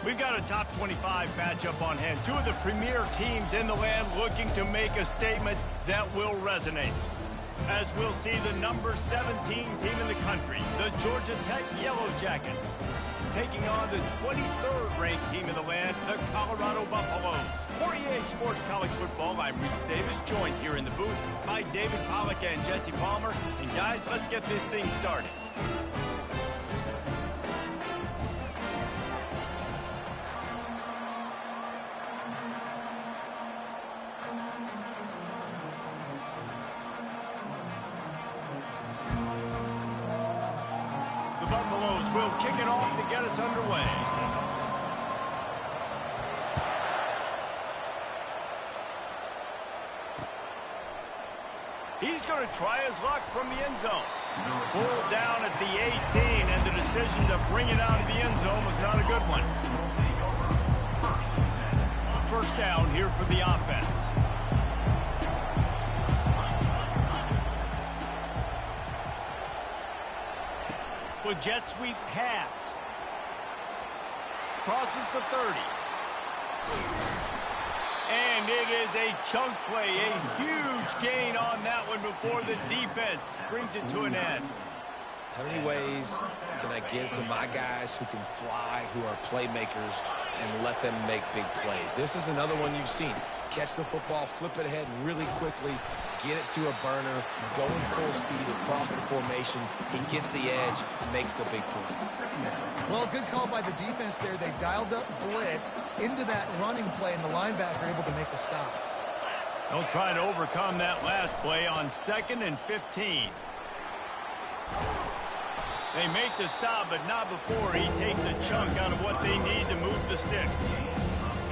We've got a top 25 matchup on hand. Two of the premier teams in the land looking to make a statement that will resonate. As we'll see the number 17 team in the country, the Georgia Tech Yellow Jackets, taking on the 23rd ranked team in the land, the Colorado Buffaloes. For EA Sports College Football, I'm Reese Davis, joined here in the booth by David Pollack and Jesse Palmer. And guys, let's get this thing started. The Buffaloes will kick it off to get us underway. He's going to try his luck from the end zone. Pulled down at the 18, and the decision to bring it out of the end zone was not a good one. First down here for the offense. A jet sweep pass. Crosses the 30. And it is a chunk play, a huge gain on that one before the defense brings it to an end. How many ways can I get it to my guys who can fly, who are playmakers, and let them make big plays? This is another one you've seen. Catch the football, flip it ahead really quickly, get it to a burner, going full speed across the formation. He gets the edge, makes the big play. Well, good call by the defense there. They dialed up blitz into that running play, and the linebacker able to make the stop. They'll try to overcome that last play on 2nd and 15. They make the stop, but not before he takes a chunk out of what they need to move the sticks.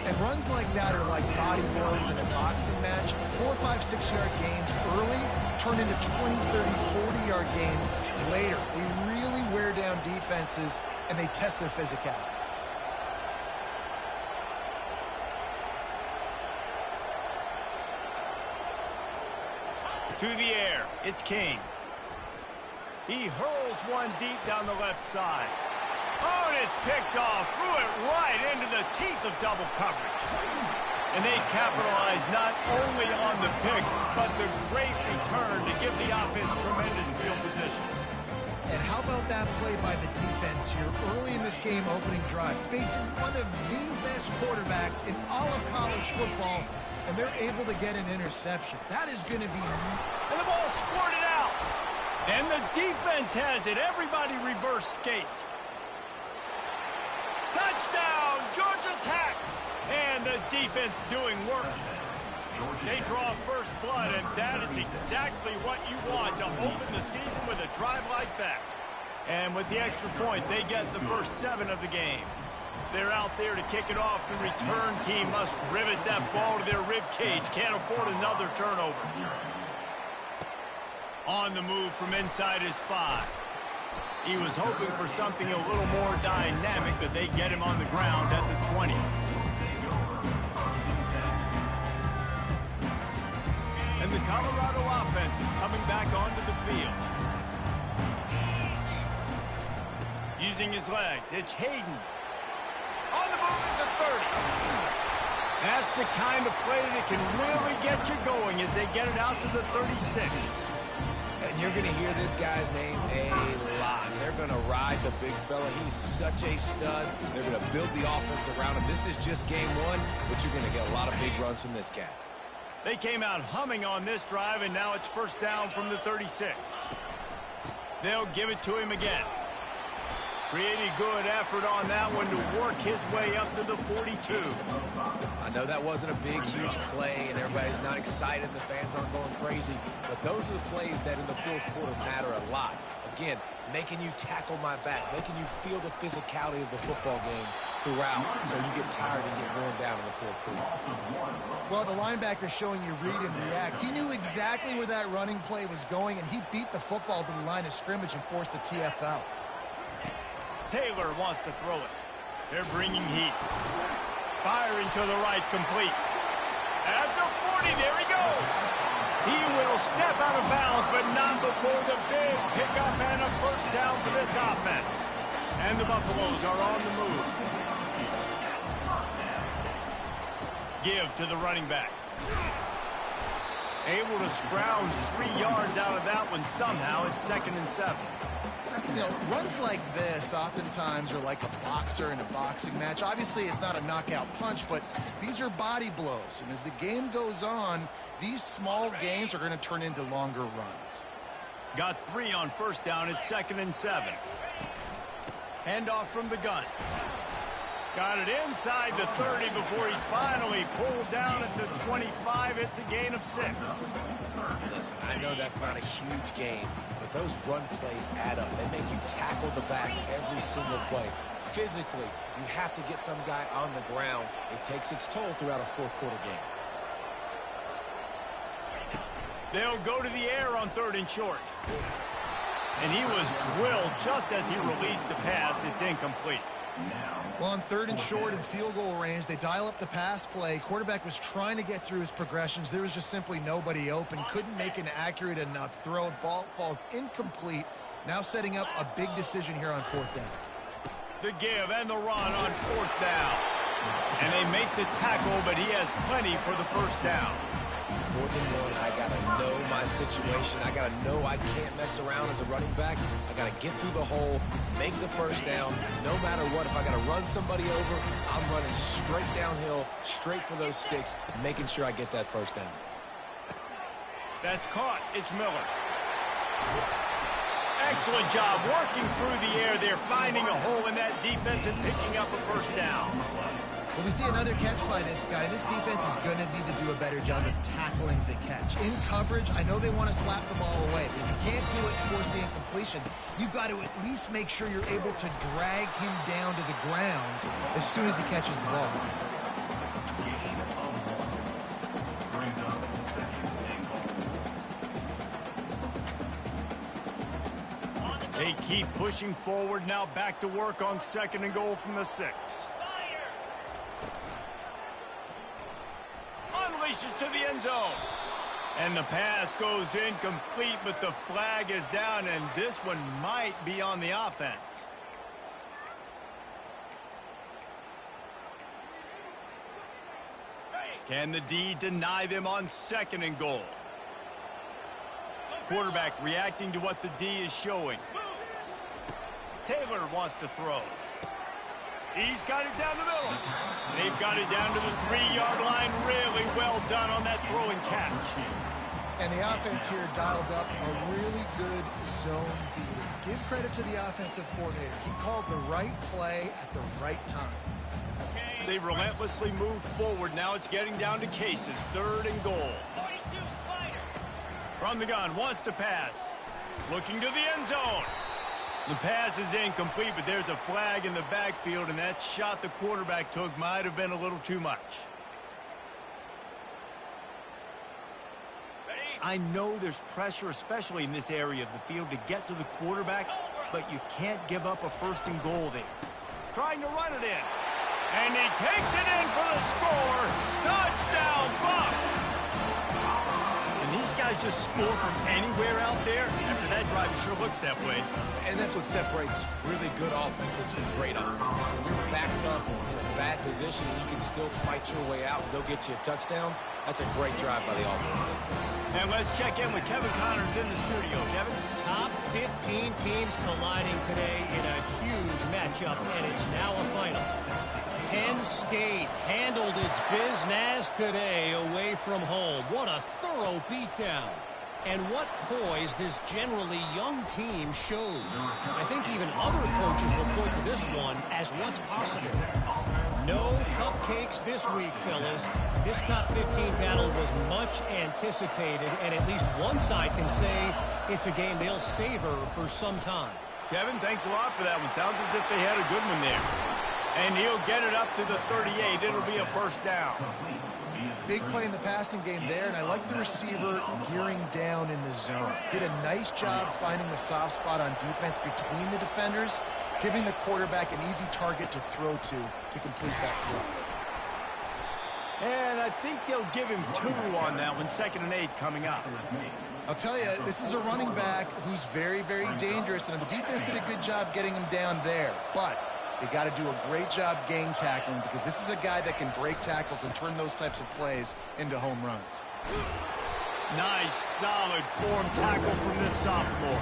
And runs like that are like body blows in a boxing match. 4, 5, 6-yard gains early turn into 20, 30, 40-yard gains later. They really wear down defenses, and they test their physicality. To the air, it's King. He hurls one deep down the left side. Oh, and it's picked off. Threw it right into the teeth of double coverage. And they capitalize not only on the pick, but the great return to give the offense tremendous field position. And how about that play by the defense here early in this game opening drive, facing one of the best quarterbacks in all of college football, and they're able to get an interception. That is going to be... And the ball squirted out. And the defense has it. Everybody reverse skate. Touchdown, Georgia Tech! And the defense doing work. They draw first blood, and that is exactly what you want to open the season with a drive like that. And with the extra point, they get the first 7 of the game. They're out there to kick it off. The return team must rivet that ball to their rib cage. Can't afford another turnover. On the move from inside his 5. He was hoping for something a little more dynamic, but they get him on the ground at the 20. And the Colorado offense is coming back onto the field. Using his legs, it's Hayden. On the move at the 30. That's the kind of play that can really get you going as they get it out to the 36. And you're going to hear this guy's name a lot. They're going to ride the big fella. He's such a stud. They're going to build the offense around him. This is just game 1, but you're going to get a lot of big runs from this guy. They came out humming on this drive, and now it's first down from the 36. They'll give it to him again. Pretty good effort on that one to work his way up to the 42. I know that wasn't a big, huge play, and everybody's not excited, and the fans aren't going crazy, but those are the plays that in the fourth quarter matter a lot. Again, making you tackle my back, making you feel the physicality of the football game throughout, so you get tired and get worn down in the fourth quarter. Well, the linebacker showing you read and react. He knew exactly where that running play was going, and he beat the football to the line of scrimmage and forced the TFL. Taylor wants to throw it. They're bringing heat. Firing to the right, complete. At the 40, there he goes. He will step out of bounds, but not before the big pickup and a first down for this offense. And the Buffaloes are on the move. give to the running back. Able to scrounge 3 yards out of that one somehow. It's 2nd and 7. You know, runs like this oftentimes are like a boxer in a boxing match. Obviously, it's not a knockout punch, but these are body blows. And as the game goes on, these small gains are going to turn into longer runs. Got 3 on 1st down. It's 2nd and 7. Handoff from the gun. Got it inside the 30 before he's finally pulled down at the 25. It's a gain of 6. Listen, I know that's not a huge gain, but those run plays add up. They make you tackle the back every single play. Physically, you have to get some guy on the ground. It takes its toll throughout a 4th quarter game. They'll go to the air on 3rd and short. And he was drilled just as he released the pass. It's incomplete. Well, on 3rd and short and field goal range, they dial up the pass play. Quarterback was trying to get through his progressions. There was just simply nobody open. Couldn't make an accurate enough throw. Ball falls incomplete. Now setting up a big decision here on 4th down. The give and the run on 4th down. And they make the tackle, but he has plenty for the 1st down. 4th and 1, I got to know my situation. I got to know I can't mess around as a running back. I got to get through the hole, make the 1st down. No matter what, if I got to run somebody over, I'm running straight downhill, straight for those sticks, making sure I get that 1st down. That's caught. It's Miller. Excellent job working through the air there, finding a hole in that defense and picking up a 1st down. Well, we see another catch by this guy. This defense is going to need to do a better job of tackling the catch. In coverage, I know they want to slap the ball away, but if you can't do it and force the incompletion, you've got to at least make sure you're able to drag him down to the ground as soon as he catches the ball. They keep pushing forward, now back to work on 2nd and goal from the 6. Unleashes to the end zone. And the pass goes incomplete, but the flag is down, and this one might be on the offense. Can the D deny them on 2nd and goal? Quarterback reacting to what the D is showing. Taylor wants to throw. He's got it down the middle. They've got it down to the 3-yard line. Really well done on that throw and catch. And the offense here dialed up a really good zone beater. Give credit to the offensive coordinator. He called the right play at the right time. They relentlessly move forward. Now it's getting down to cases. 3rd and goal. From the gun, wants to pass. Looking to the end zone. The pass is incomplete, but there's a flag in the backfield, and that shot the quarterback took might have been a little too much. I know there's pressure, especially in this area of the field, to get to the quarterback, but you can't give up a 1st and goal there. Trying to run it in. And he takes it in for the score. Touchdown, Bucs! These guys just score from anywhere out there. After that drive, it sure looks that way. And that's what separates really good offenses from great offenses. When you're backed up in a bad position and you can still fight your way out and they'll get you a touchdown, that's a great drive by the offense. And let's check in with Kevin Connors in the studio. Kevin? Top 15 teams colliding today in a huge matchup, and it's now a final. Penn State handled its business today away from home. What a thorough beatdown. And what poise this generally young team showed. I think even other coaches will point to this one as what's possible. No cupcakes this week, fellas. This top 15 battle was much anticipated, and at least one side can say it's a game they'll savor for some time. Kevin, thanks a lot for that one. Sounds as if they had a good one there. And he'll get it up to the 38. It'll be a 1st down. Big play in the passing game there, and I like the receiver gearing down in the zone. Did a nice job finding the soft spot on defense between the defenders, giving the quarterback an easy target to throw to complete that throw. And I think they'll give him 2 on that one. 2nd and 8 coming up. I'll tell you, this is a running back who's very, very dangerous, and the defense did a good job getting him down there. But You got to do a great job gang tackling because this is a guy that can break tackles and turn those types of plays into home runs. Nice, solid form tackle from this sophomore.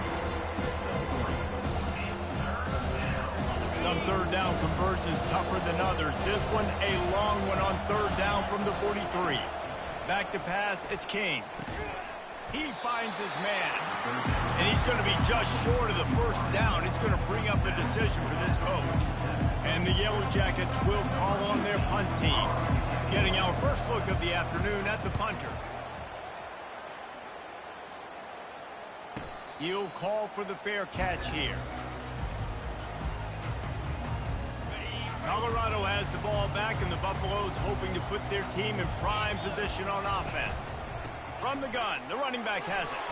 Some third down conversions tougher than others. This one a long one on third down from the 43. Back to pass, it's King. He finds his man. And he's going to be just short of the first down. It's going to bring up a decision for this coach. And the Yellow Jackets will call on their punt team. Getting our first look of the afternoon at the punter. He'll call for the fair catch here. Colorado has the ball back, and the Buffaloes hoping to put their team in prime position on offense. From the gun, the running back has it.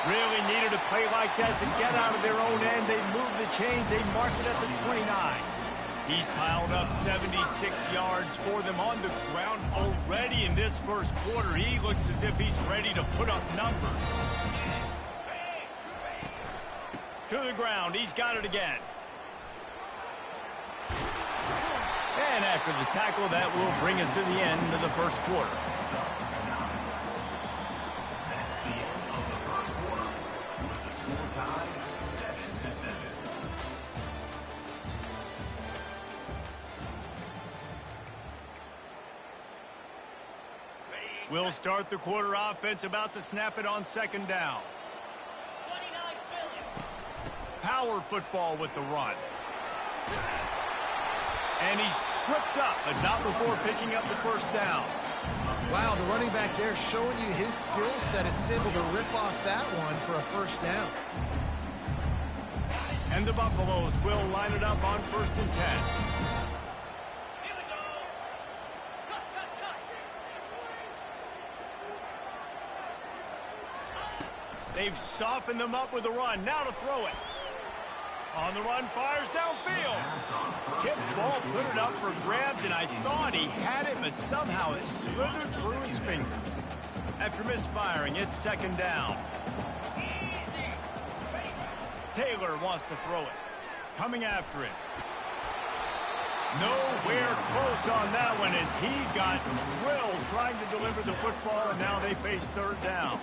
Really needed a play like that to get out of their own end. They move the chains. They mark it at the 29. He's piled up 76 yards for them on the ground already in this first quarter. He looks as if he's ready to put up numbers. To the ground. He's got it again. And after the tackle, that will bring us to the end of the first quarter. We'll start the quarter offense, about to snap it on second down. Power football with the run. And he's tripped up, but not before picking up the first down. Wow, the running back there showing you his skill set as he's able to rip off that one for a first down. And the Buffaloes will line it up on 1st and 10. They've softened them up with a run. Now to throw it. On the run, fires downfield. Tip ball, put it up for grabs, and I thought he had it, but somehow it slithered through his fingers. After misfiring, it's second down. Taylor wants to throw it. Coming after it. Nowhere close on that one as he got drilled trying to deliver the football, and now they face third down.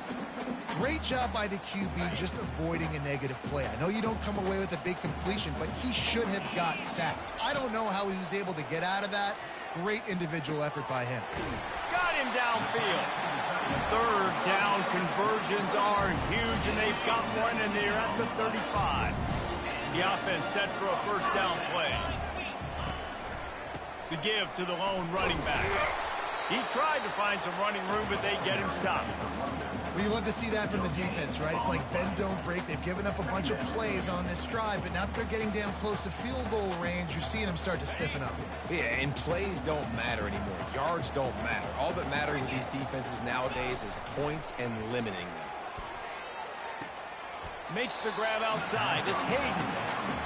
Great job by the QB just avoiding a negative play. I know you don't come away with a big completion, but he should have got sacked. I don't know how he was able to get out of that. Great individual effort by him. Got him downfield. Third down conversions are huge, and they've got one, and they're at the 35. The offense set for a first down play. The give to the lone running back. He tried to find some running room, but they get him stopped. Well, you love to see that from the defense, right? It's like bend, don't break. They've given up a bunch of plays on this drive, but now that they're getting damn close to field goal range, you're seeing them start to stiffen up. Yeah, and plays don't matter anymore. Yards don't matter. All that matters with these defenses nowadays is points and limiting them. Makes the grab outside. It's Hayden.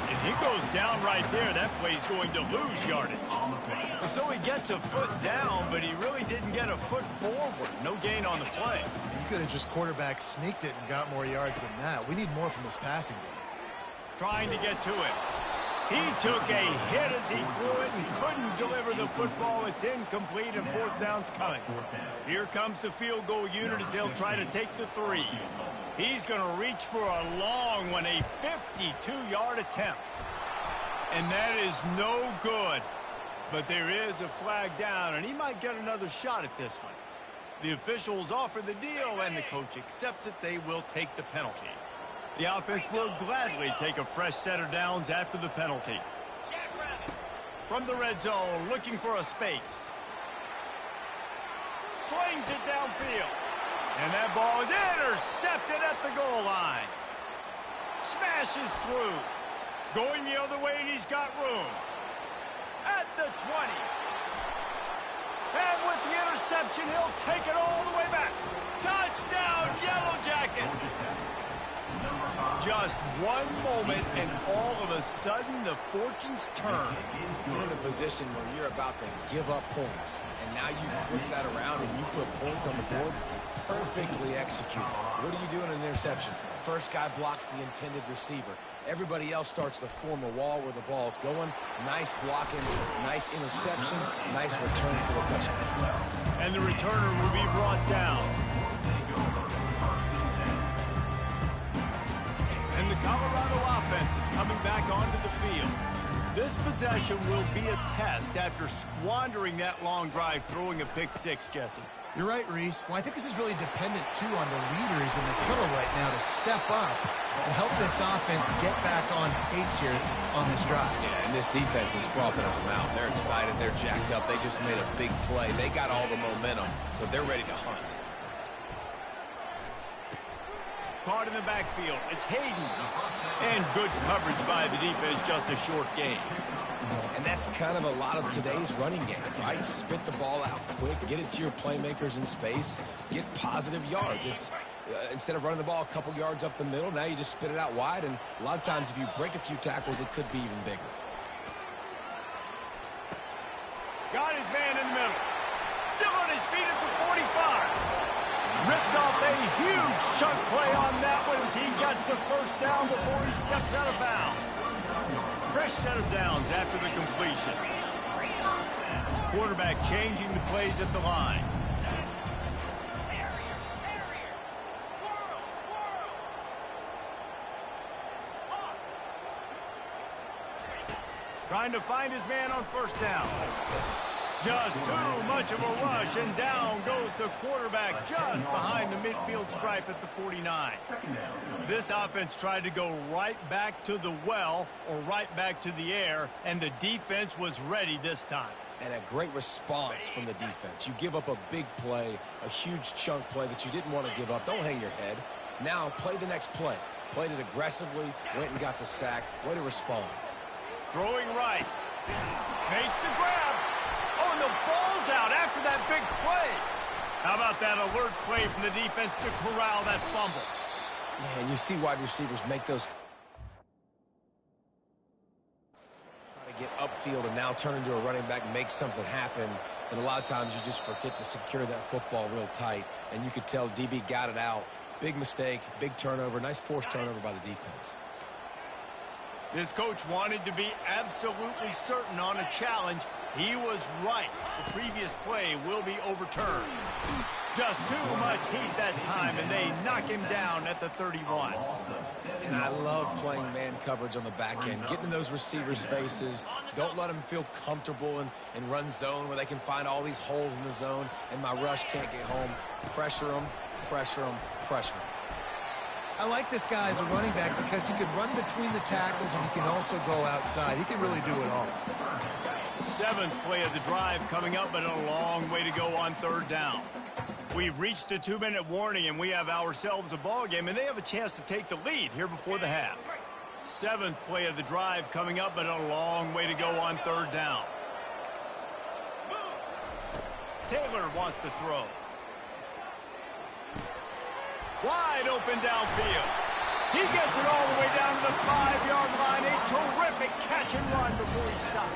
And he goes down right there. That play's going to lose yardage. So he gets a foot down, but he really didn't get a foot forward. No gain on the play. You could have just quarterback sneaked it and got more yards than that. We need more from this passing game. Trying to get to it. He took a hit as he threw it and couldn't deliver the football. It's incomplete, and fourth down's coming. Here comes the field goal unit as they'll try to take the 3. He's going to reach for a long one, a 52-yard attempt. And that is no good. But there is a flag down, and he might get another shot at this one. The officials offer the deal, and the coach accepts it. They will take the penalty. The offense will gladly take a fresh set of downs after the penalty. From the red zone, looking for a space. Slings it downfield. And that ball is intercepted at the goal line. Smashes through. Going the other way, and he's got room. At the 20. And with the interception, he'll take it all the way back. Touchdown, Yellow Jackets. Just one moment, and all of a sudden, the fortunes turn. You're in a position where you're about to give up points, and now you flip that around and you put points on the board. Perfectly executed. What do you do in an interception? First guy blocks the intended receiver. Everybody else starts to form a wall where the ball's going. Nice blocking, nice interception, nice return for the touchdown. And the returner will be brought down. And the Colorado offense is coming back onto the field. This possession will be a test after squandering that long drive, throwing a pick six, Jesse. You're right, Reese. Well, I think this is really dependent, too, on the leaders in this huddle right now to step up and help this offense get back on pace here on this drive. Yeah, and this defense is frothing at the mouth. They're excited. They're jacked up. They just made a big play. They got all the momentum, so they're ready to hunt. Caught in the backfield. It's Hayden. And good coverage by the defense, just a short gain. And that's kind of a lot of today's running game, right? Spit the ball out quick, get it to your playmakers in space, get positive yards. It's instead of running the ball a couple yards up the middle, now you just spit it out wide, and a lot of times if you break a few tackles, it could be even bigger. Got his man in the middle. Still on his feet at the 45. Ripped off a huge chunk play on that one as he gets the first down before he steps out of bounds. Fresh set of downs after the completion. Quarterback changing the plays at the line. Trying to find his man on first down. Just too much of a rush, and down goes the quarterback just behind the midfield stripe at the 49. This offense tried to go right back to the well or right back to the air, and the defense was ready this time. And a great response from the defense. You give up a big play, a huge chunk play that you didn't want to give up. Don't hang your head. Now play the next play. Played it aggressively, went and got the sack. Way to respond. Throwing right. Makes the grab. Oh, and the ball's out after that big play. How about that alert play from the defense to corral that fumble? Yeah, and you see wide receivers make those. Try to get upfield and now turn into a running back, make something happen. And a lot of times you just forget to secure that football real tight. And you could tell DB got it out. Big mistake, big turnover, nice forced turnover by the defense. This coach wanted to be absolutely certain on a challenge. He was right. The previous play will be overturned. Just too much heat that time, and they knock him down at the 31. And I love playing man coverage on the back end, getting in those receivers' faces. Don't let them feel comfortable in run zone where they can find all these holes in the zone, and my rush can't get home. Pressure them, pressure them, pressure them. I like this guy as a running back because he can run between the tackles and he can also go outside. He can really do it all. Seventh play of the drive coming up, but a long way to go on third down. We've reached the 2-minute warning, and we have ourselves a ball game, and they have a chance to take the lead here before the half. Seventh play of the drive coming up, but a long way to go on third down. Taylor wants to throw. Wide open downfield. He gets it all the way down to the 5-yard line. A terrific catch and run before he stops.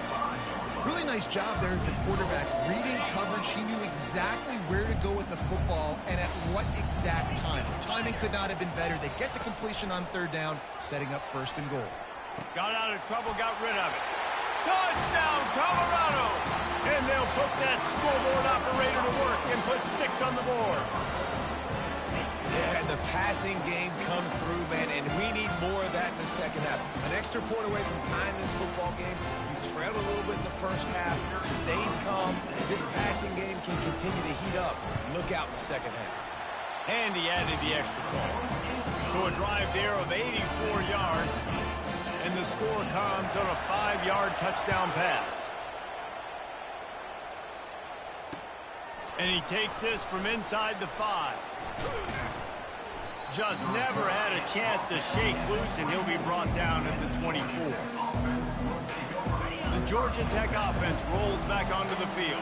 Really nice job there as the quarterback. Reading coverage, he knew exactly where to go with the football and at what exact time. Timing could not have been better. They get the completion on third down, setting up first and goal. Got out of trouble, got rid of it. Touchdown, Colorado! And they'll put that scoreboard operator to work and put 6 on the board. Yeah, and the passing game comes through, man, and we need more of that in the second half. An extra point away from tying this football game. You trailed a little bit in the first half, stayed calm. This passing game can continue to heat up. Look out in the second half. And he added the extra point. So a drive there of 84 yards, and the score comes on a 5-yard touchdown pass. And he takes this from inside the 5. Just never had a chance to shake loose, and he'll be brought down at the 24. The Georgia Tech offense rolls back onto the field.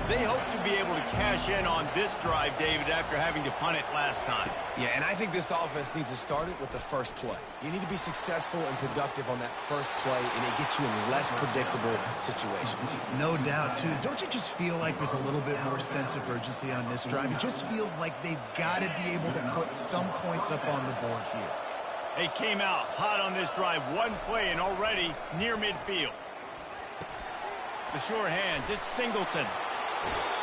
They hope to be able to cash in on this drive, David, after having to punt it last time. Yeah, and I think this offense needs to start it with the first play. You need to be successful and productive on that first play, and it gets you in less predictable situations. No doubt, too. Don't you just feel like there's a little bit more sense of urgency on this drive? It just feels like they've got to be able to put some points up on the board here. They came out hot on this drive. One play and already near midfield. The sure hands, it's Singleton.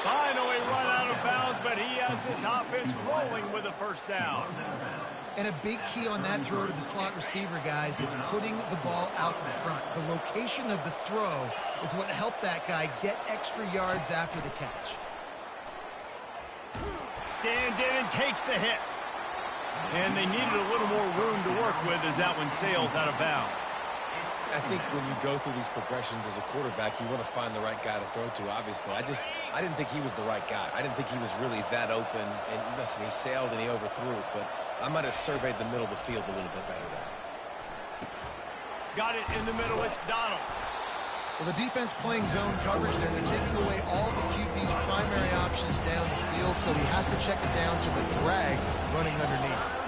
Finally run out of bounds, but he has this offense rolling with a first down. And a big key on that throw to the slot receiver, guys, is putting the ball out in front. The location of the throw is what helped that guy get extra yards after the catch. Stands in and takes the hit. And they needed a little more room to work with as that one sails out of bounds. I think when you go through these progressions as a quarterback, you want to find the right guy to throw to, obviously. I didn't think he was the right guy. I didn't think he was really that open. And listen, he sailed and he overthrew it, but I might have surveyed the middle of the field a little bit better there. Got it in the middle. It's Donald. Well, the defense playing zone coverage there. They're taking away all the QB's primary options down the field, so he has to check it down to the drag running underneath.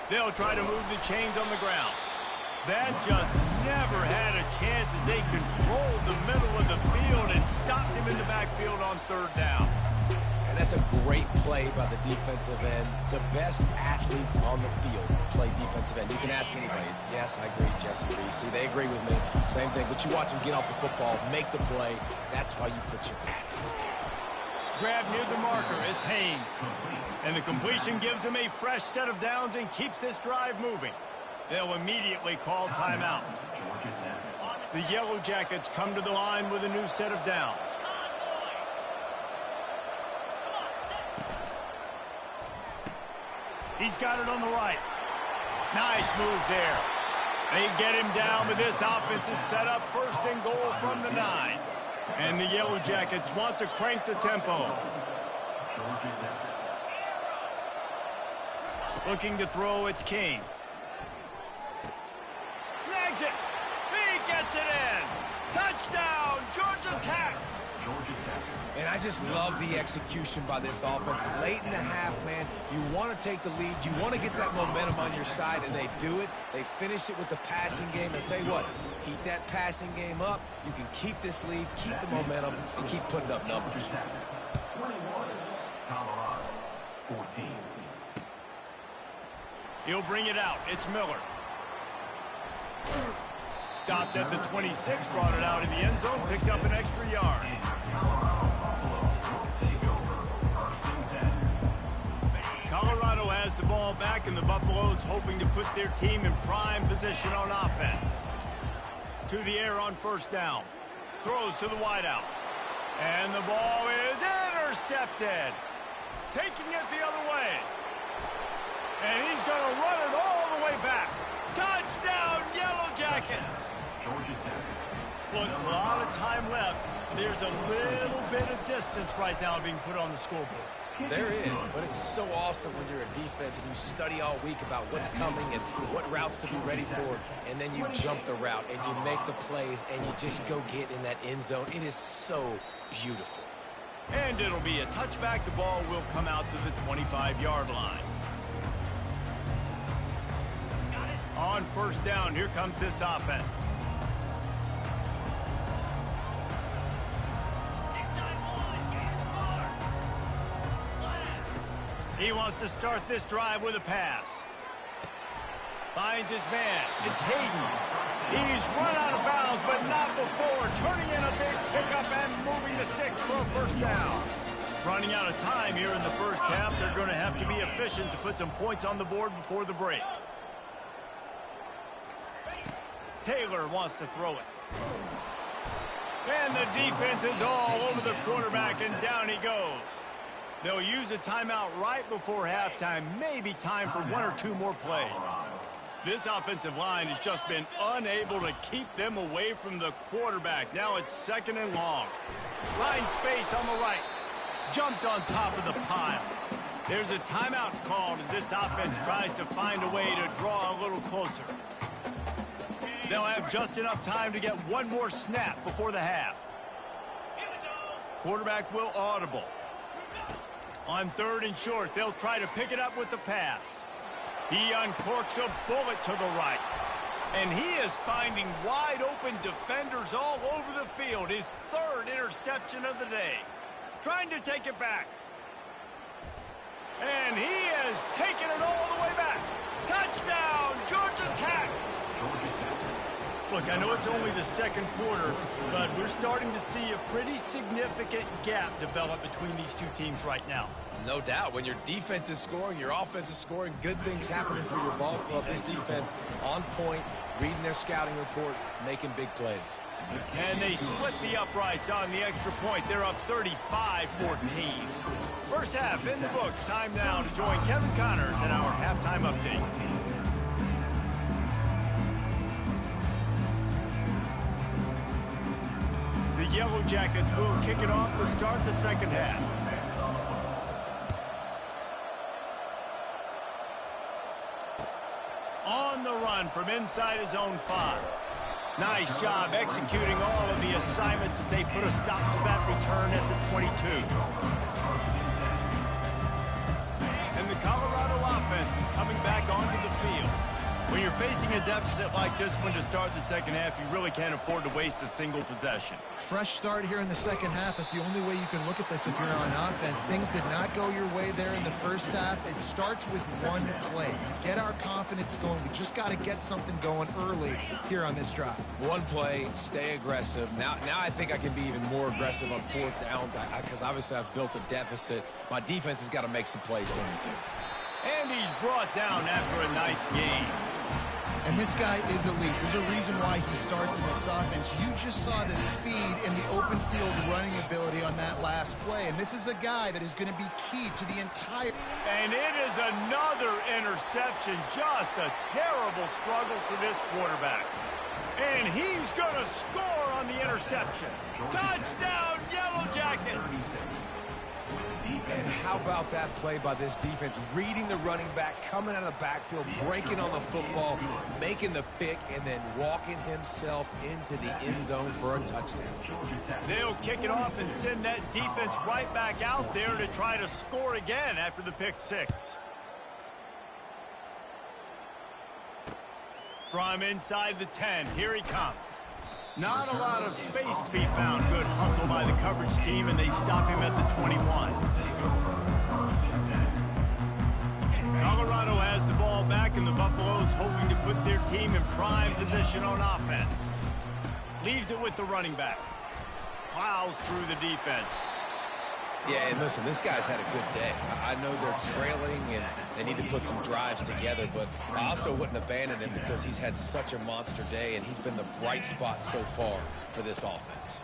They'll try to move the chains on the ground. That just never had a chance as they controlled the middle of the field and stopped him in the backfield on third down. And that's a great play by the defensive end. The best athletes on the field play defensive end. You can ask anybody. Yes, I agree. Jesse agrees. See, they agree with me. Same thing. But you watch them get off the football, make the play. That's why you put your athletes there. Grab near the marker. It's Haynes. And the completion gives them a fresh set of downs and keeps this drive moving. They'll immediately call timeout. The Yellow Jackets come to the line with a new set of downs. He's got it on the right. Nice move there. They get him down, but this offense is set up first and goal from the 9. And the Yellow Jackets want to crank the tempo. Looking to throw, it's King. Snags it. He gets it in. Touchdown, Georgia Tech. And I just love the execution by this offense. Late in the half, man, you want to take the lead. You want to get that momentum on your side, and they do it. They finish it with the passing game. And I'll tell you what, keep that passing game up. You can keep this lead, keep the momentum, and keep putting up numbers. 21, Colorado, 14. He'll bring it out. It's Miller. Stopped at the 26, brought it out in the end zone, picked up an extra yard. Colorado has the ball back, and the Buffaloes hoping to put their team in prime position on offense. To the air on first down. Throws to the wideout. And the ball is intercepted. Taking it the other way. And he's going to run it all the way back. Touchdown, Yellow Jackets! Look, a lot of time left. There's a little bit of distance right now being put on the scoreboard. There is, but it's so awesome when you're a defense and you study all week about what's coming and what routes to be ready for, and then you jump the route and you make the plays and you just go get in that end zone. It is so beautiful. And it'll be a touchback. The ball will come out to the 25-yard line. On first down, here comes this offense. He wants to start this drive with a pass. Finds his man. It's Hayden. He's run out of bounds, but not before. Turning in a big pickup and moving the sticks for a first down. Running out of time here in the first half. They're going to have to be efficient to put some points on the board before the break. Taylor wants to throw it. And the defense is all over the quarterback, and down he goes. They'll use a timeout right before halftime. Maybe time for one or two more plays. This offensive line has just been unable to keep them away from the quarterback. Now it's second and long. Line space on the right. Jumped on top of the pile. There's a timeout called as this offense tries to find a way to draw a little closer. They'll have just enough time to get one more snap before the half. Quarterback will audible. On 3rd and short, they'll try to pick it up with the pass. He uncorks a bullet to the right. And he is finding wide open defenders all over the field. His 3rd interception of the day. Trying to take it back. And he has taken it all the way back. Touchdown, Georgia Tech. Look, I know it's only the 2nd quarter, but we're starting to see a pretty significant gap develop between these two teams right now. No doubt. When your defense is scoring, your offense is scoring, good things happening for your ball club. This defense on point, reading their scouting report, making big plays. And they split the uprights on the extra point. They're up 35-14. First half in the books. Time now to join Kevin Connors in our halftime update. The Yellow Jackets will kick it off to start the second half. On the run from inside his own 5. Nice job executing all of the assignments as they put a stop to that return at the 22. And the Colorado offense is coming back onto the field. When you're facing a deficit like this one to start the second half, you really can't afford to waste a single possession. Fresh start here in the second half. That's the only way you can look at this if you're on offense. Things did not go your way there in the first half. It starts with one play. To get our confidence going, we just got to get something going early here on this drive. One play, stay aggressive. Now I think I can be even more aggressive on 4th downs because obviously I've built a deficit. My defense has got to make some plays for me too. And he's brought down after a nice game. And this guy is elite. There's a reason why he starts in this offense. You just saw the speed and the open field running ability on that last play. And this is a guy that is going to be key to the entire... And it is another interception. Just a terrible struggle for this quarterback. And he's going to score on the interception. Touchdown, Yellow Jackets! And how about that play by this defense? Reading the running back, coming out of the backfield, breaking on the football, making the pick, and then walking himself into the end zone for a touchdown. They'll kick it off and send that defense right back out there to try to score again after the pick 6. From inside the 10, here he comes. Not a lot of space to be found. Good hustle by the coverage team, and they stop him at the 21. Colorado has the ball back, and the Buffaloes hoping to put their team in prime position on offense. Leaves it with the running back. Plows through the defense. Yeah, and listen, this guy's had a good day. I know they're trailing and they need to put some drives together, but I also wouldn't abandon him because he's had such a monster day and he's been the bright spot so far for this offense.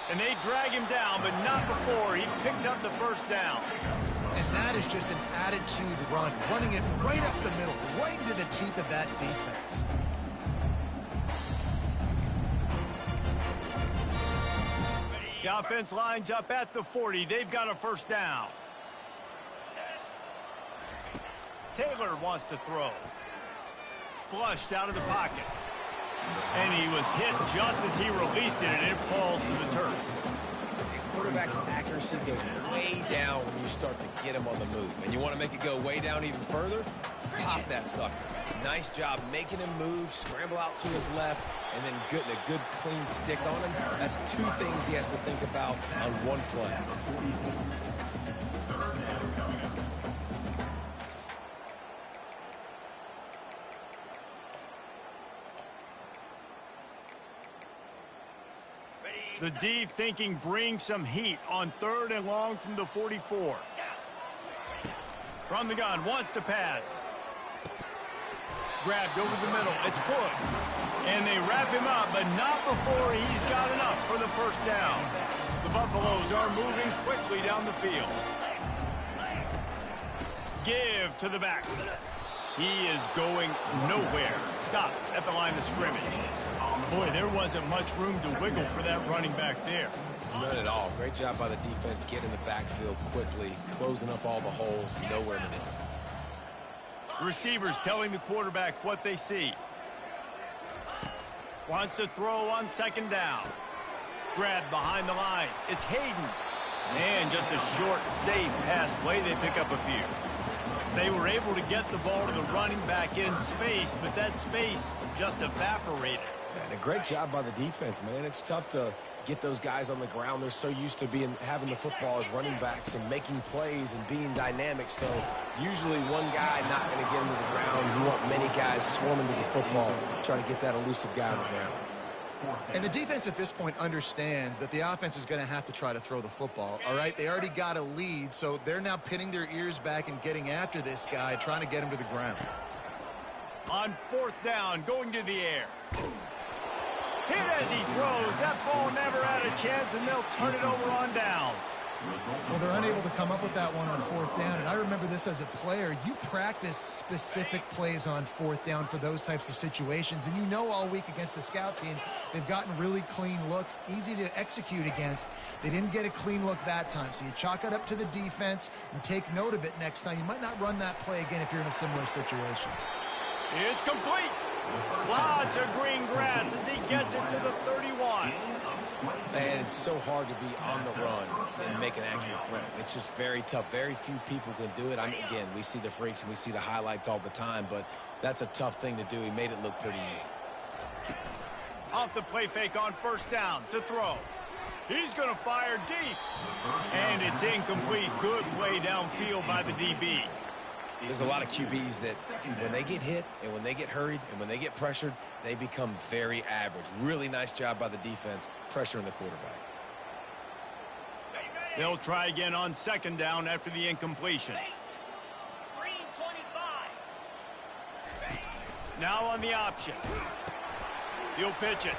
And they drag him down, but not before he picks up the first down. And that is just an attitude run, running it right up the middle, right into the teeth of that defense. The offense lines up at the 40. They've got a first down. Taylor wants to throw. Flushed out of the pocket. And he was hit just as he released it, and it falls to the turf. The quarterback's accuracy goes way down when you start to get him on the move. And you want to make it go way down even further? Pop that sucker. Nice job making him move, scramble out to his left, and then getting a good clean stick on him. That's two things he has to think about on one play. The D thinking bring some heat on 3rd and long from the 44. From the gun, wants to pass. Grabbed over the middle. It's Hood. And they wrap him up, but not before he's got enough for the first down. The Buffaloes are moving quickly down the field. Give to the back. He is going nowhere. Stop at the line of scrimmage. Boy, there wasn't much room to wiggle for that running back there. None at all. Great job by the defense getting in the backfield quickly, closing up all the holes, nowhere to net. Receivers telling the quarterback what they see. Wants to throw on 2nd down. Grab behind the line. It's Hayden. And just a short, safe pass play. They pick up a few. They were able to get the ball to the running back in space, but that space just evaporated. And a great job by the defense, man. It's tough to get those guys on the ground. They're so used to having the football as running backs and making plays and being dynamic. So usually one guy not going to get him to the ground. You want many guys swarming to the football, trying to get that elusive guy on the ground. And the defense at this point understands that the offense is going to have to try to throw the football, all right? They already got a lead, so they're now pinning their ears back and getting after this guy, trying to get him to the ground. On 4th down, going to the air. Hit as he throws. That ball never had a chance, and they'll turn it over on downs. Well, they're unable to come up with that one on 4th down, and I remember this as a player. You practice specific plays on 4th down for those types of situations, and you know all week against the scout team, they've gotten really clean looks, easy to execute against. They didn't get a clean look that time, so you chalk it up to the defense and take note of it next time. You might not run that play again if you're in a similar situation. It's complete. Lots of green grass as he gets it to the 31. Man, it's so hard to be on the run and make an accurate throw. It's just very tough. Very few people can do it. Again, we see the freaks and we see the highlights all the time, but that's a tough thing to do. He made it look pretty easy. Off the play fake on 1st down to throw. He's going to fire deep. And it's incomplete. Good play downfield by the DB. There's a lot of QBs that when they get hit and when they get hurried and when they get pressured, they become very average. Really nice job by the defense pressuring the quarterback. They'll try again on 2nd down after the incompletion. Now on the option. He'll pitch it.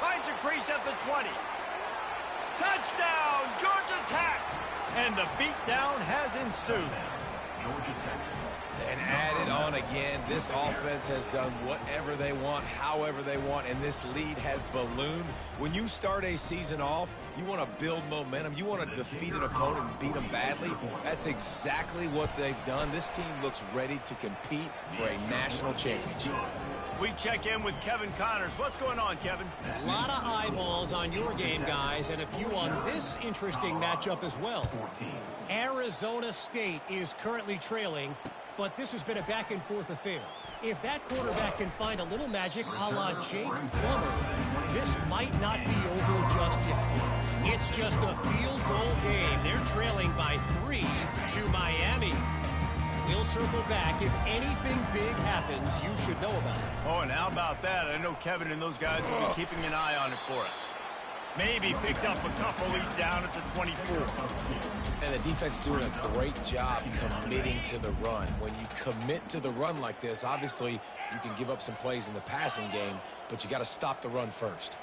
Finds a crease at the 20. Touchdown, Georgia Tech! And the beatdown has ensued. And added on again, this offense has done whatever they want, however they want, and this lead has ballooned. When you start a season off, you want to build momentum. You want to defeat an opponent and beat them badly. That's exactly what they've done. This team looks ready to compete for a national championship. We check in with Kevin Connors. What's going on, Kevin? A lot of eyeballs on your game, guys, and a few on this interesting matchup as well. Arizona State is currently trailing, but this has been a back-and-forth affair. If that quarterback can find a little magic a la Jake Plummer, this might not be over just yet. It's just a field goal game. They're trailing by 3 to Miami. We'll circle back. If anything big happens, you should know about it. Oh, and how about that? I know Kevin and those guys will be keeping an eye on it for us. Maybe picked up a couple. He's down at the 24. And the defense doing a great job committing to the run. When you commit to the run like this, obviously you can give up some plays in the passing game, but you got to stop the run first.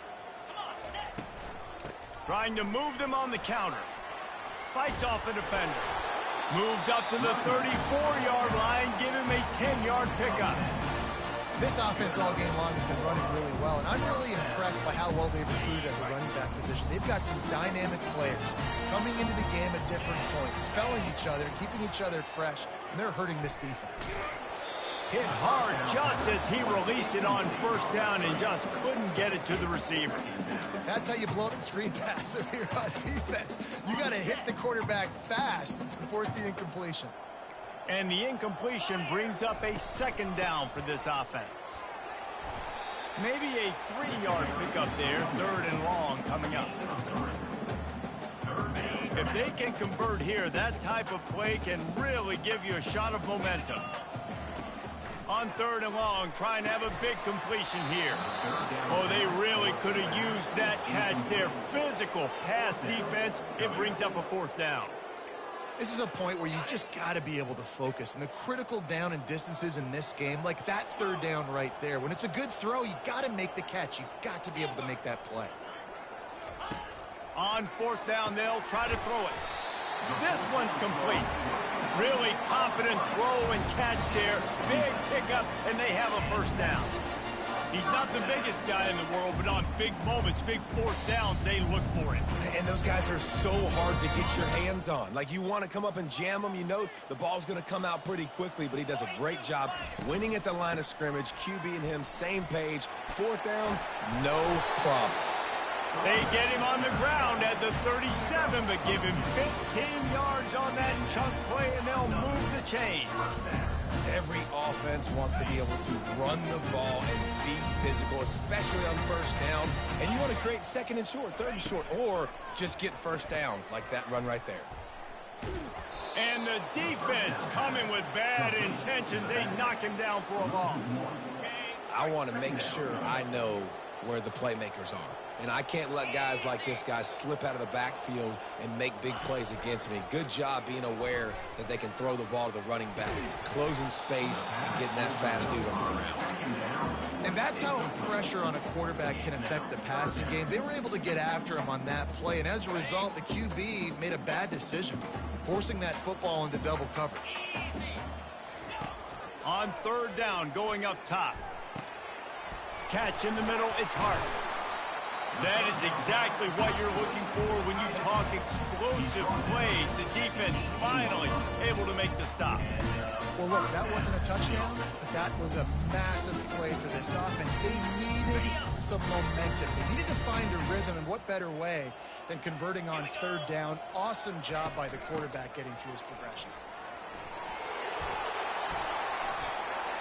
Trying to move them on the counter. Fights off a defender. Moves up to the 34-yard line. Give him a 10-yard pickup. This offense all game long has been running really well, and I'm really impressed by how well they've recruited at the running back position. They've got some dynamic players coming into the game at different points, spelling each other, keeping each other fresh, and they're hurting this defense. Hit hard just as he released it on 1st down and just couldn't get it to the receiver. That's how you blow up the screen pass if you're on defense. You got to hit the quarterback fast and force the incompletion. And the incompletion brings up a 2nd down for this offense. Maybe a 3-yard pickup there, 3rd and long coming up. If they can convert here, that type of play can really give you a shot of momentum. On 3rd and long, trying to have a big completion here. Oh, they really could have used that catch there. Physical pass defense. It brings up a 4th down. This is a point where you just got to be able to focus. And the critical down and distances in this game, like that 3rd down right there, when it's a good throw, you got to make the catch. You got to be able to make that play. On 4th down, they'll try to throw it. This one's complete. Really confident throw and catch there. Big pickup, and they have a 1st down. He's not the biggest guy in the world, but on big moments, big 4th downs, they look for it. And those guys are so hard to get your hands on. Like, you want to come up and jam them. You know the ball's going to come out pretty quickly, but he does a great job winning at the line of scrimmage. QB and him, same page. 4th down, no problem. They get him on the ground at the 37, but give him 15 yards on that chunk play, and they'll move the chains. Every offense wants to be able to run the ball and be physical, especially on first down. And you want to create second and short, third and short, or just get first downs like that run right there. And the defense coming with bad intentions. They knock him down for a loss. I want to make sure I know where the playmakers are. And I can't let guys like this guy slip out of the backfield and make big plays against me. Good job being aware that they can throw the ball to the running back, closing space and getting that fast dude on the ground. And that's how pressure on a quarterback can affect the passing game. They were able to get after him on that play, and as a result, the QB made a bad decision, forcing that football into double coverage. On third down, going up top. Catch in the middle, it's Hart. That is exactly what you're looking for when you talk explosive plays. The defense finally able to make the stop. Well, look, that wasn't a touchdown, but that was a massive play for this offense. They needed some momentum. They needed to find a rhythm, and what better way than converting on third down. Awesome job by the quarterback getting through his progression.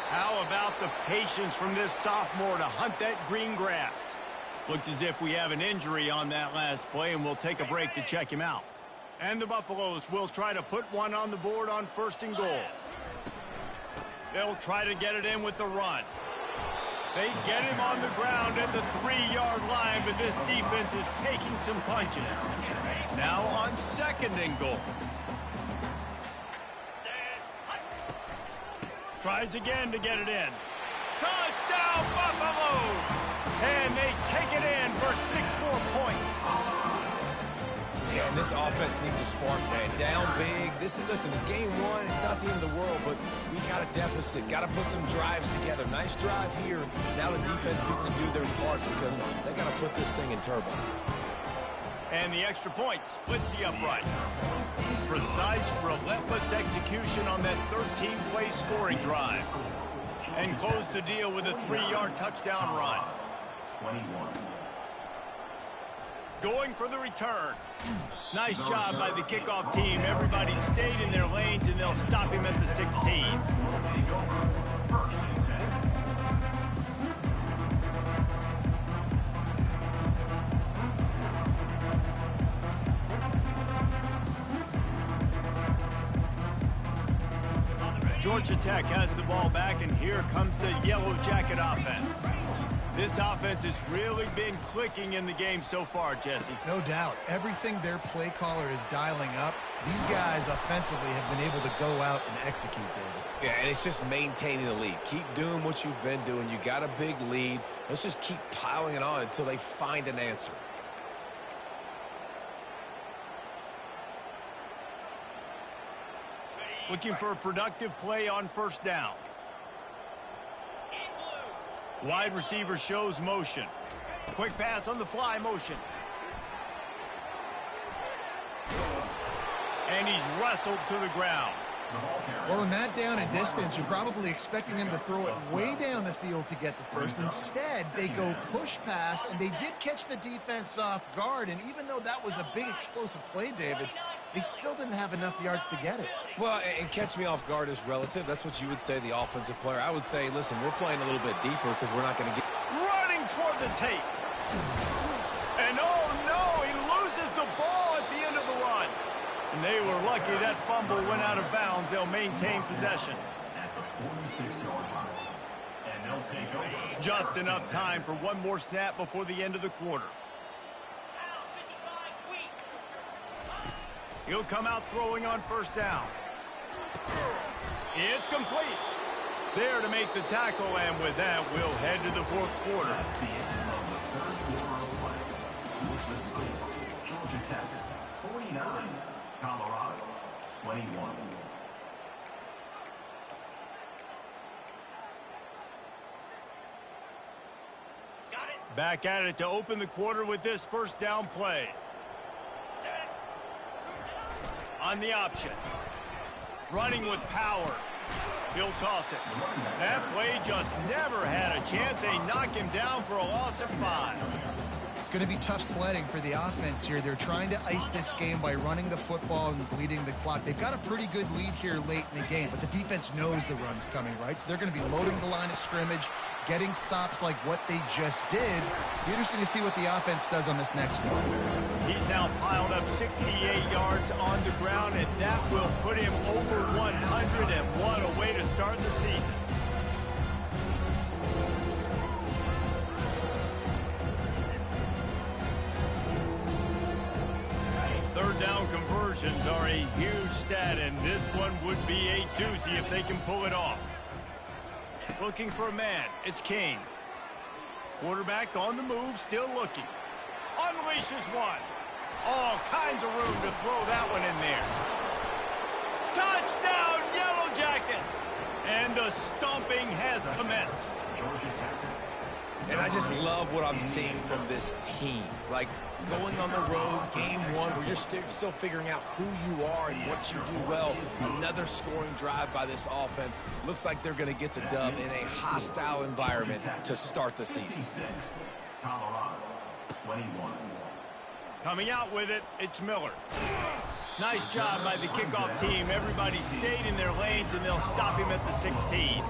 How about the patience from this sophomore to hunt that green grass? Looks as if we have an injury on that last play, and we'll take a break to check him out. And the Buffaloes will try to put one on the board on 1st and goal. They'll try to get it in with the run. They get him on the ground at the 3-yard line, but this defense is taking some punches. Now on 2nd and goal. Tries again to get it in. Touchdown, Buffaloes! And they take it in for 6 more points. Yeah, and this offense needs a spark, man. Down big. Listen, it's game 1. It's not the end of the world, but we got a deficit. Got to put some drives together. Nice drive here. Now the defense needs to do their part because they got to put this thing in turbo. And the extra point splits the uprights. Precise, relentless execution on that 13-play scoring drive. And close the deal with a 3-yard touchdown run. 21. Going for the return. Nice job by the kickoff team. Everybody stayed in their lanes, and they'll stop him at the 16. Take over 1st and 10. Georgia Tech has the ball back, and here comes the Yellow Jacket offense. This offense has really been clicking in the game so far, Jesse. No doubt. Everything their play caller is dialing up, these guys offensively have been able to go out and execute, David. Yeah, and it's just maintaining the lead. Keep doing what you've been doing. You got a big lead. Let's just keep piling it on until they find an answer. Looking for a productive play on 1st down. Wide receiver shows motion. Quick pass on the fly motion. And he's wrestled to the ground. Well, in that down and distance, you're probably expecting him to throw it way down the field to get the first. Instead, they go push pass, and they did catch the defense off guard. And even though that was a big explosive play, David, they still didn't have enough yards to get it. Well, and catch me off guard is relative. That's what you would say, the offensive player. I would say, listen, we're playing a little bit deeper because we're not going to get... Running toward the tape. And oh no, he loses the ball at the end of the run. And they were lucky that fumble went out of bounds. They'll maintain possession. At the 46-yard line. And they'll take over. Just enough time for one more snap before the end of the quarter. He'll come out throwing on 1st down. It's complete. There to make the tackle, and with that, we'll head to the 4th quarter. That's the end of the 3rd quarter of play. With the score, Georgia Tech 49, Colorado 21. Back at it to open the quarter with this 1st down play. On the option. Running with power. He'll toss it. That play just never had a chance. They knock him down for a loss of 5. It's going to be tough sledding for the offense here. They're trying to ice this game by running the football and bleeding the clock. They've got a pretty good lead here late in the game, but the defense knows the run's coming, right? So they're going to be loading the line of scrimmage, getting stops like what they just did. Be interesting to see what the offense does on this next one. He's now piled up 68 yards on the ground, and that will put him over 100, and what a way to start the season. Third down conversions are a huge stat, and this one would be a doozy if they can pull it off. Looking for a man, it's Kane. Quarterback on the move, still looking. Unleashes one. All kinds of room to throw that one in there. Touchdown, Yellow Jackets! And the stomping has commenced. And I just love what I'm seeing from this team. Like, going on the road, game one, where you're still figuring out who you are and what you do well. Another scoring drive by this offense. Looks like they're going to get the dub in a hostile environment to start the season. Colorado, 21. Coming out with it, it's Miller. Nice job by the kickoff team. Everybody stayed in their lanes, and they'll stop him at the 16.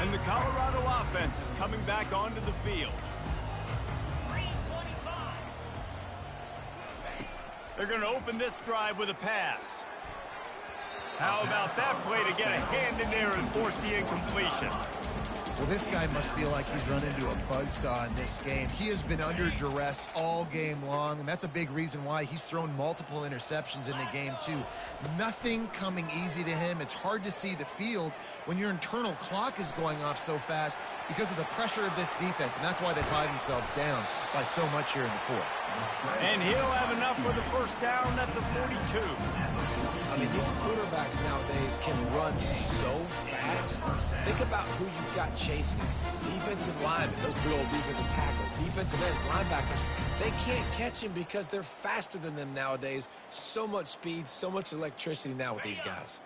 And the Colorado offense is coming back onto the field. They're going to open this drive with a pass. How about that play to get a hand in there and force the incompletion? Well, this guy must feel like he's run into a buzzsaw in this game. He has been under duress all game long, and that's a big reason why he's thrown multiple interceptions in the game, too. Nothing coming easy to him. It's hard to see the field when your internal clock is going off so fast because of the pressure of this defense, and that's why they find themselves down by so much here in the fourth. And he'll have enough for the first down at the 42. I mean, these quarterbacks nowadays can run so fast. Think about who you've got chasing him. Defensive linemen, those big old defensive tackles, defensive ends, linebackers. They can't catch him because they're faster than them nowadays. So much speed, so much electricity now with these guys.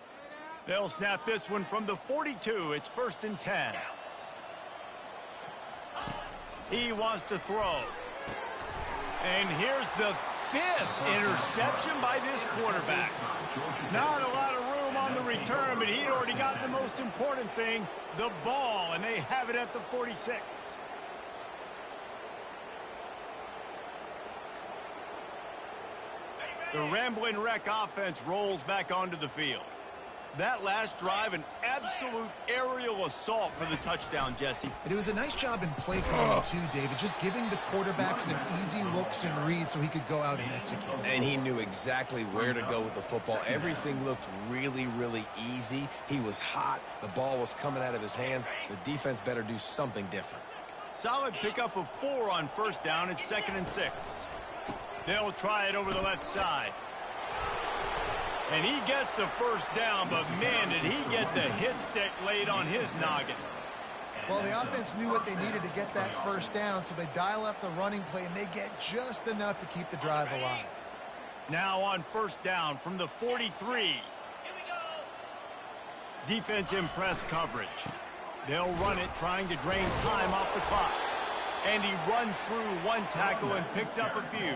They'll snap this one from the 42. It's 1st and 10. He wants to throw. And here's the 5th interception by this quarterback. Not a lot of room on the return, but he'd already got the most important thing, the ball, and they have it at the 46. The Rambling Wreck offense rolls back onto the field. That last drive, an absolute aerial assault for the touchdown, Jesse. And it was a nice job in play calling, too, David, just giving the quarterback some easy looks and reads so he could go out and execute. And he knew exactly where to go with the football. Everything looked really, really easy. He was hot. The ball was coming out of his hands. The defense better do something different. Solid pickup of 4 on first down. It's 2nd and 6. They'll try it over the left side. And he gets the first down, but man, did he get the hit stick laid on his noggin. Well, the offense knew what they needed to get that first down, so they dial up the running play, and they get just enough to keep the drive alive. Now on first down from the 43. Defense in press coverage. They'll run it, trying to drain time off the clock. And he runs through one tackle and picks up a few.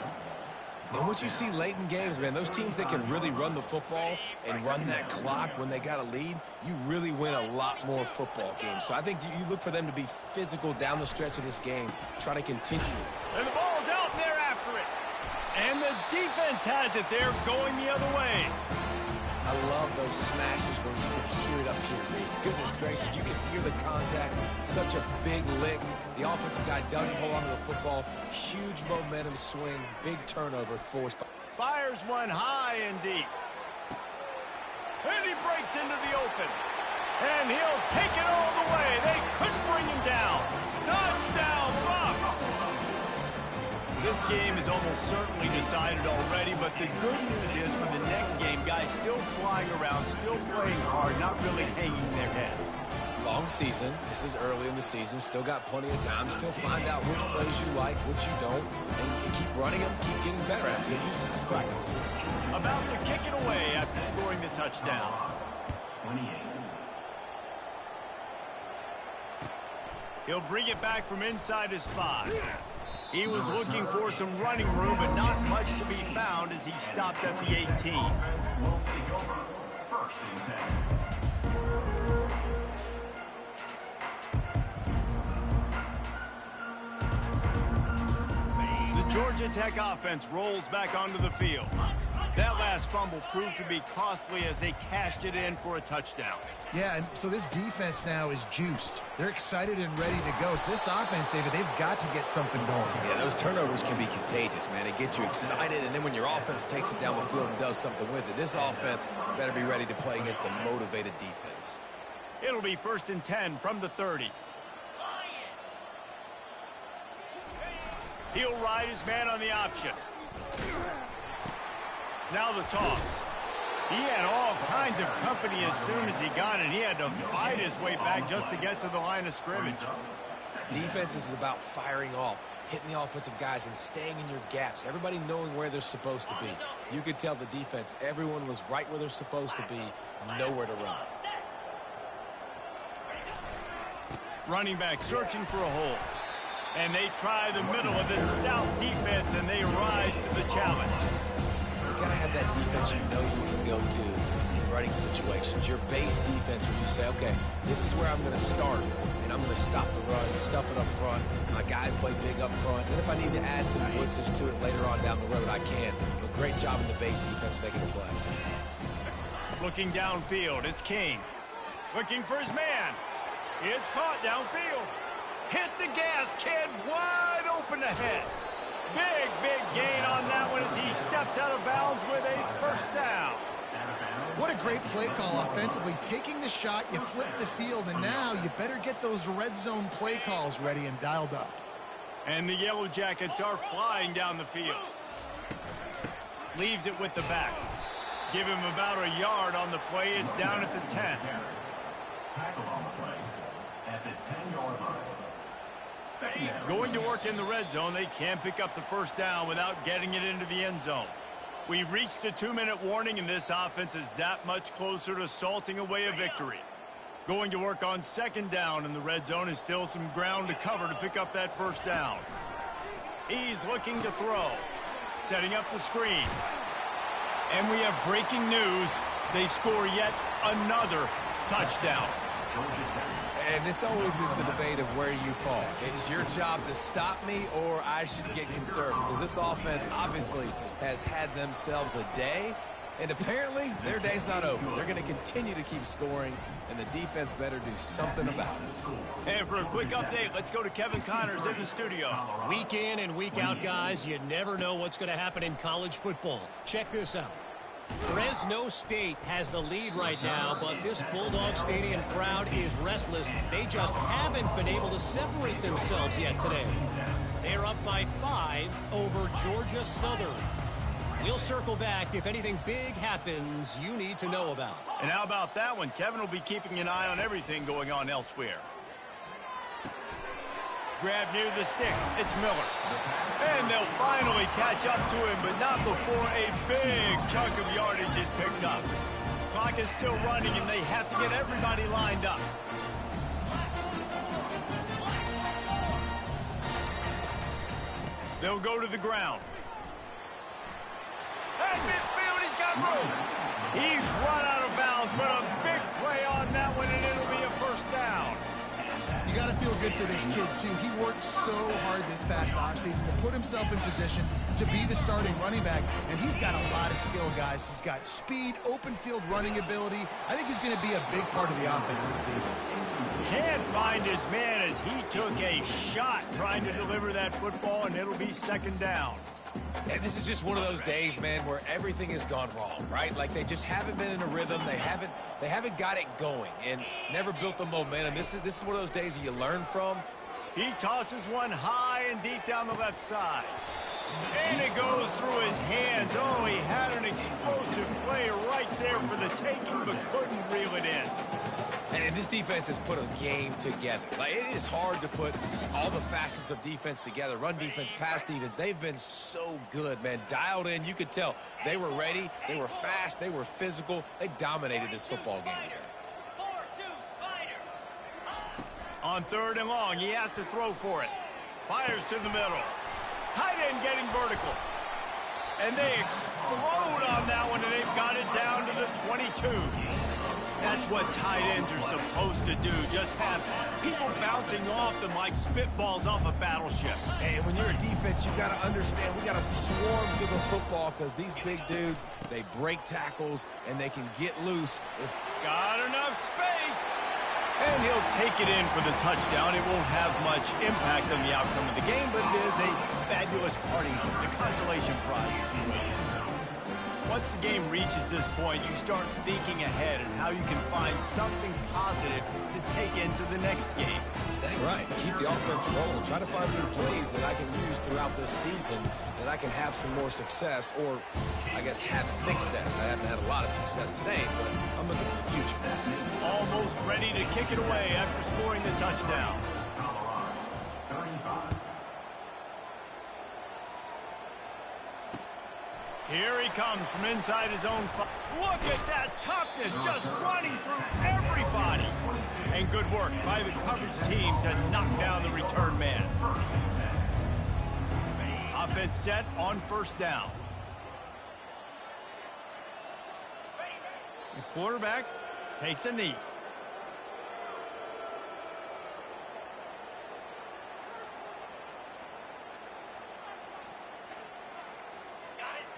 And what you see late in games, man, those teams that can really run the football and run that clock when they got a lead, you really win a lot more football games. So I think you look for them to be physical down the stretch of this game, try to continue. And the ball's out, and they're after it. And the defense has it. They're going the other way. I love those smashes where you can hear it up here, Reese. Goodness gracious, you can hear the contact. Such a big lick. The offensive guy doesn't hold on to the football. Huge momentum swing, big turnover forced. Fires one high and deep. And he breaks into the open. And he'll take it all the way. They couldn't bring him down. Touchdown, Bucks! This game is almost certainly decided already, but the good news is for the next game, guys still flying around, still playing hard, not really hanging their heads. long season. This is early in the season. Still got plenty of time. Still find out which plays you like, which you don't, and keep running them, keep getting better at them. So use this as practice. About to kick it away after scoring the touchdown. 28. He'll bring it back from inside his 5. He was looking for some running room, but not much to be found as he stopped at the 18. Will take over. First and 10. The Georgia Tech offense rolls back onto the field. That last fumble proved to be costly as they cashed it in for a touchdown. Yeah, and so this defense now is juiced. They're excited and ready to go. So this offense, David, they've got to get something going. Yeah, those turnovers can be contagious, man. It gets you excited, and then when your offense takes it down the field and does something with it, this offense better be ready to play against a motivated defense. It'll be 1st and 10 from the 30. He'll ride his man on the option. Now the toss. He had all kinds of company as soon as he got it. He had to fight his way back just to get to the line of scrimmage. Defense is about firing off, hitting the offensive guys, and staying in your gaps. Everybody knowing where they're supposed to be. You could tell the defense, everyone was right where they're supposed to be, nowhere to run. Running back searching for a hole. And they try the middle of this stout defense, and they rise to the challenge. You gotta have that defense you know you can go to in running situations. Your base defense where you say, okay, this is where I'm gonna start, and I'm gonna stop the run, stuff it up front. My guys play big up front. And if I need to add some blitzes to it later on down the road, I can. But great job in the base defense making a play. Looking downfield, it's King. Looking for his man. It's caught downfield. Hit the gas, kid. Wide open ahead. Big gain on that one as he steps out of bounds with a first down. What a great play call offensively. Taking the shot, you flip the field, and now you better get those red zone play calls ready and dialed up. And the Yellow Jackets are flying down the field. Leaves it with the back. Give him about a yard on the play. It's down at the 10. Tackle on the play at the 10-yard line. Going to work in the red zone, they can't pick up the first down without getting it into the end zone. We've reached the 2-minute warning, and this offense is that much closer to salting away a victory. Going to work on 2nd down in the red zone is still some ground to cover to pick up that first down. He's looking to throw. Setting up the screen. And we have breaking news. They score yet another touchdown. And this always is the debate of where you fall. It's your job to stop me, or I should get concerned. Because this offense obviously has had themselves a day, and apparently their day's not over. They're going to continue to keep scoring, and the defense better do something about it. And for a quick update, let's go to Kevin Connors in the studio. Week in and week out, guys, you never know what's going to happen in college football. Check this out. Fresno State has the lead right now, but this Bulldog Stadium crowd is restless. They just haven't been able to separate themselves yet today. They're up by 5 over Georgia Southern. We'll circle back if anything big happens you need to know about. And how about that one? Kevin will be keeping an eye on everything going on elsewhere. Grab near the sticks. It's Miller. And they'll finally catch up to him, but not before a big chunk of yardage is picked up. Clock is still running, and they have to get everybody lined up. They'll go to the ground. At midfield, he's got room. He's run out of bounds, but a big play on that one, and it'll be a first down. You got to feel good for this kid, too. He worked so hard this past offseason to put himself in position to be the starting running back, and he's got a lot of skill, guys. He's got speed, open field running ability. I think he's going to be a big part of the offense this season. Can't find his man as he took a shot trying to deliver that football, and it'll be 2nd down. And this is just one of those days, man, where everything has gone wrong, right? Like they just haven't been in a rhythm. They haven't got it going and never built the momentum. This is one of those days that you learn from. He tosses one high and deep down the left side. And it goes through his hands. Oh, he had an explosive play right there for the taking, but couldn't reel it in. And this defense has put a game together. Like, it is hard to put all the facets of defense together. Run defense, pass defense. They've been so good, man. Dialed in. You could tell they were ready. They were fast. They were physical. They dominated this football game today. On 3rd and long, he has to throw for it. Fires to the middle. Tight end getting vertical. And they explode on that one, and they've got it down to the 22. That's what tight ends are supposed to do. Just have people bouncing off them like spitballs off a battleship. And when you're a defense, you got to understand we got to swarm to the football because these big dudes, they break tackles, and they can get loose. Got enough space. And he'll take it in for the touchdown. It won't have much impact on the outcome of the game, but it is a fabulous parting gift, the consolation prize. Once the game reaches this point, you start thinking ahead and how you can find something positive to take into the next game. Dang right. Keep the offense rolling. Try to find some plays that I can use throughout this season that I can have some more success, or I guess have success. I haven't had a lot of success today, but I'm looking for the future. Almost ready to kick it away after scoring the touchdown. Colorado, 35. Here he comes from inside his own. Look at that toughness, just running through everybody. And good work by the coverage team to knock down the return man. Offense set on 1st down. The quarterback takes a knee.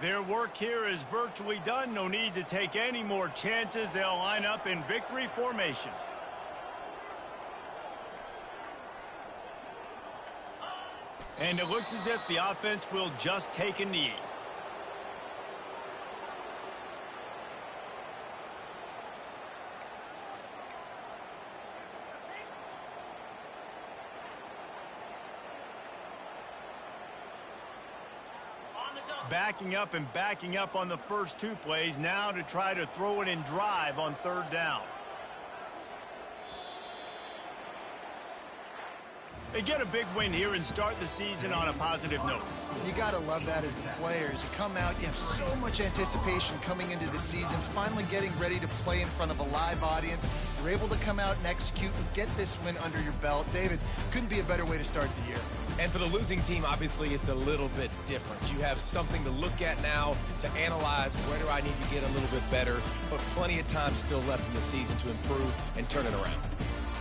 Their work here is virtually done. No need to take any more chances. They'll line up in victory formation. And it looks as if the offense will just take a knee. Backing up and backing up on the first 2 plays, now to try to throw it in drive on 3rd down. They get a big win here and start the season on a positive note. You got to love that as the players. You come out, you have so much anticipation coming into the season, finally getting ready to play in front of a live audience. You're able to come out and execute and get this win under your belt. David, couldn't be a better way to start the year. And for the losing team, obviously, it's a little bit different. You have something to look at now to analyze where do I need to get a little bit better, but plenty of time still left in the season to improve and turn it around.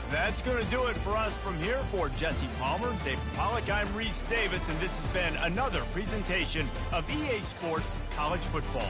That's going to do it for us from here. For Jesse Palmer, David Pollack, I'm Reese Davis, and this has been another presentation of EA Sports College Football.